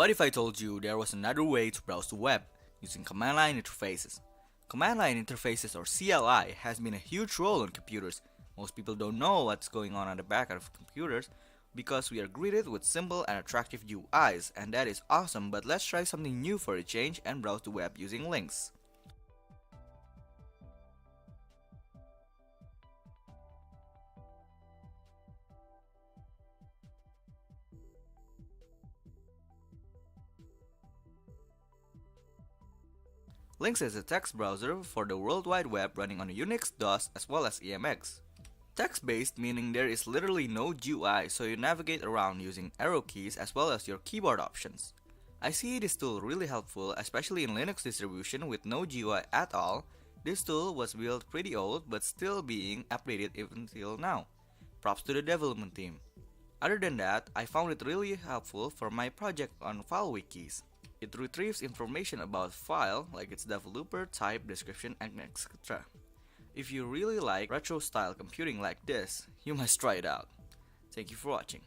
What if I told you there was another way to browse the web using command line interfaces? Command line interfaces, or CLI, has been a huge role on computers. Most people don't know what's going on at the back of computers because we are greeted with simple and attractive UIs, and that is awesome, but let's try something new for a change and browse the web using Lynx. Lynx is a text browser for the World Wide Web running on Unix, DOS, as well as EMX. Text-based meaning there is literally no GUI, so you navigate around using arrow keys as well as your keyboard options. I see this tool really helpful, especially in Linux distribution with no GUI at all. This tool was built pretty old but still being updated even till now. Props to the development team. Other than that, I found it really helpful for my project on file wikis. It retrieves information about file like its developer, type, description, and etc. If you really like retro style computing like this, you must try it out. Thank you for watching.